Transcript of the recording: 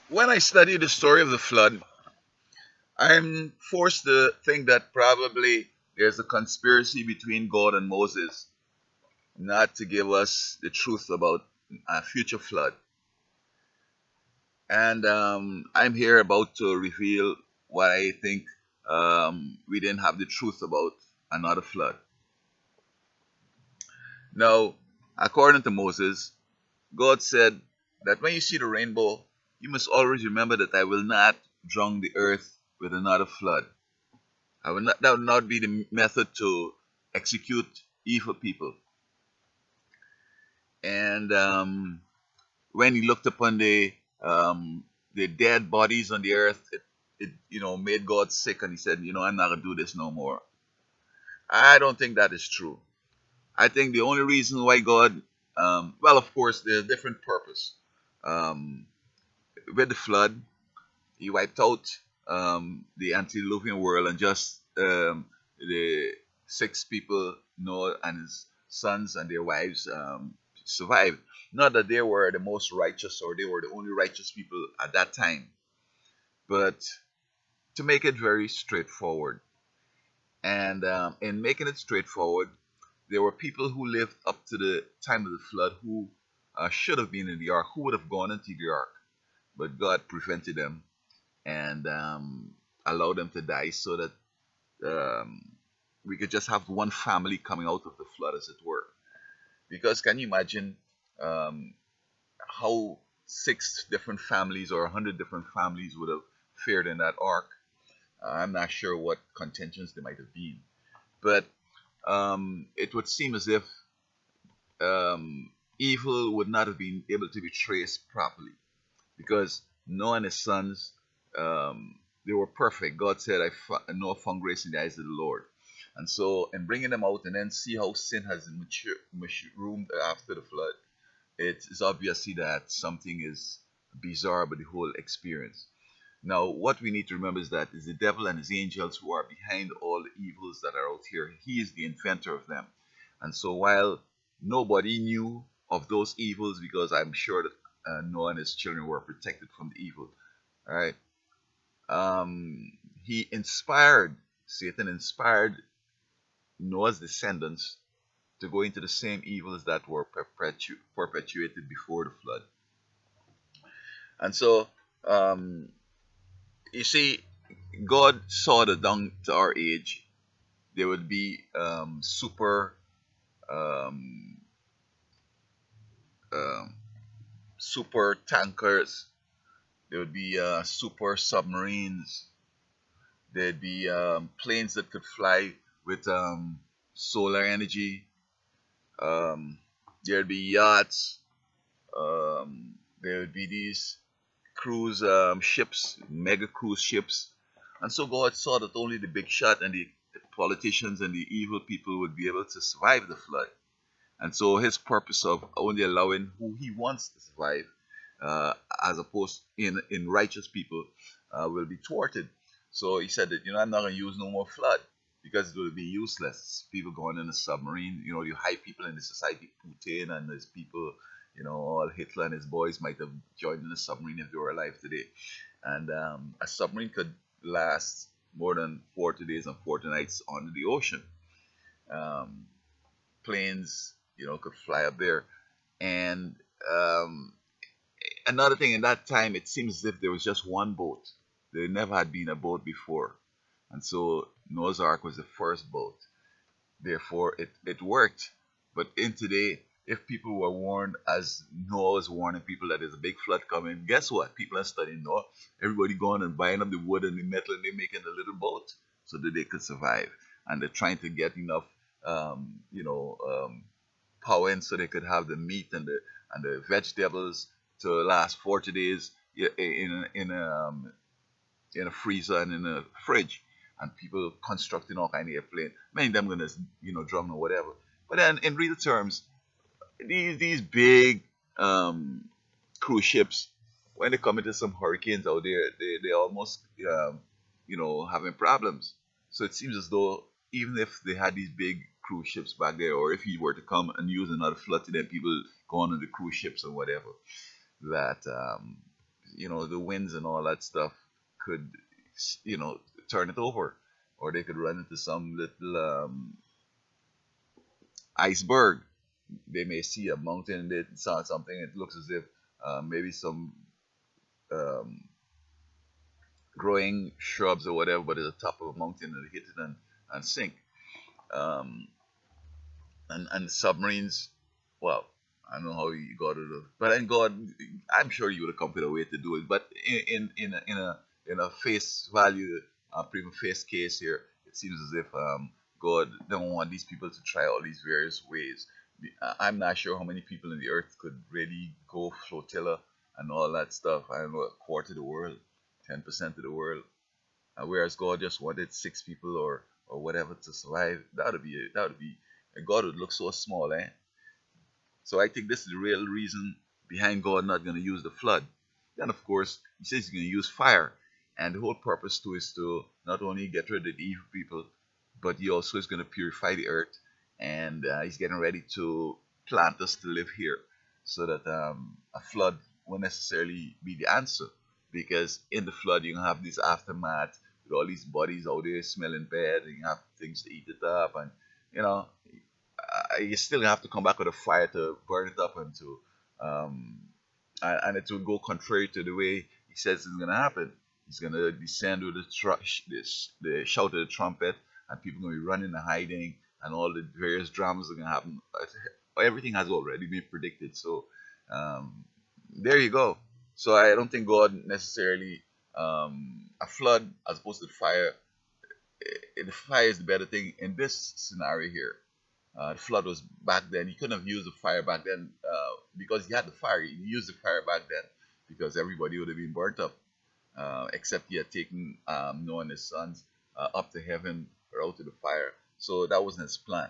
When I study the story of the flood, I'm forced to think that probably there's a conspiracy between God and Moses not to give us the truth about a future flood. And I'm here about to reveal what I think we didn't have the truth about another flood. Now, according to Moses, God said that when you see the rainbow, you must always remember that I will not drown the earth with another flood. That would not be the method to execute evil people. And when he looked upon the dead bodies on the earth, it made God sick, and he said, I'm not gonna do this no more. I don't think that is true. I think the only reason why God, well, of course, there's a different purpose. Um, with the flood, he wiped out the antediluvian world, and just the six people, Noah and his sons and their wives, survived. Not that they were the most righteous or they were the only righteous people at that time, but to make it very straightforward. And in making it straightforward, there were people who lived up to the time of the flood who should have been in the ark, who would have gone into the ark, but God prevented them and allowed them to die so that um, we could just have one family coming out of the flood, as it were. Because can you imagine um, how six different families or 100 different families would have fared in that ark? I'm not sure what contentions there might have been, but it would seem as if evil would not have been able to be traced properly because Noah and his sons, they were perfect. God said, Noah found grace in the eyes of the Lord. And so, in bringing them out and then see how sin has mushroomed after the flood, it is obviously that something is bizarre about the whole experience. Now, what we need to remember is that it's the devil and his angels who are behind all the evils that are out here. He is the inventor of them. And so, while nobody knew of those evils, because I'm sure that Noah and his children were protected from the evil, all right, he inspired, Satan inspired Noah's descendants to go into the same evils that were perpetuated before the flood. And so, um, you see, God saw that down to our age, there would be um, um, super tankers, there would be super submarines, there'd be planes that could fly with solar energy, um, there'd be yachts, there would be these cruise ships, mega cruise ships. And so God saw that only the big shot and the politicians and the evil people would be able to survive the flood. And so his purpose of only allowing who he wants to survive, uh, as opposed in righteous people, will be thwarted. So he said that I'm not going to use no more flood because it will be useless. People going in a submarine, you hide people in the society, Putin and his people, all Hitler and his boys might have joined in a submarine if they were alive today. And a submarine could last more than 40 days and 40 nights on the ocean. Um, Planes, could fly up there. And um, another thing, in that time, it seems as if there was just one boat. There never had been a boat before. And so Noah's Ark was the first boat. Therefore, it worked. But in today, if people were warned, as Noah was warning people that there's a big flood coming, guess what? People are studying Noah. Everybody going and buying up the wood and the metal and they're making a little boat so that they could survive. And they're trying to get enough, power in so they could have the meat and the vegetables to last 40 days in a freezer and in a fridge, and people constructing all kind of airplane. Many of them gonna drum or whatever. But then in real terms, these big um, cruise ships, when they come into some hurricanes out there, they almost having problems. So it seems as though even if they had these big cruise ships back there, or if he were to come and use another flood to them, people go on the cruise ships or whatever, that the winds and all that stuff could, you know, turn it over, or they could run into some little iceberg. They may see a mountain, they saw something, it looks as if maybe some um, growing shrubs or whatever, but at the top of a mountain, and they hit it and sink. Um, and submarines, well, I don't know how you got to do it, but then God, I'm sure you would have come up with a way to do it. But in a face value, prima facie case here, it seems as if God don't want these people to try all these various ways. I'm not sure how many people in the earth could really go flotilla and all that stuff. I don't know, a quarter of the world, 10% of the world, whereas God just wanted 6 people or whatever to survive. That would be God would look so small, eh? So I think this is the real reason behind God not going to use the flood. Then of course He says He's going to use fire, and the whole purpose too is to not only get rid of the evil people, but He also is going to purify the earth, and He's getting ready to plant us to live here, so that a flood won't necessarily be the answer, because in the flood you have this aftermath with all these bodies out there smelling bad, and you have things to eat it up, and you know you still have to come back with a fire to burn it up and to um, and it will go contrary to the way he says it's going to happen. He's going to descend with the shout of the trumpet, and people going to be running and hiding, and all the various dramas are going to happen. Everything has already been predicted. So um, there you go. So I don't think God necessarily a flood as opposed to fire. The fire is the better thing in this scenario here. The flood was back then. He couldn't have used the fire back then because he had the fire. He used the fire back then because everybody would have been burnt up, except he had taken Noah and his sons up to heaven or out to the fire. So that wasn't his plan.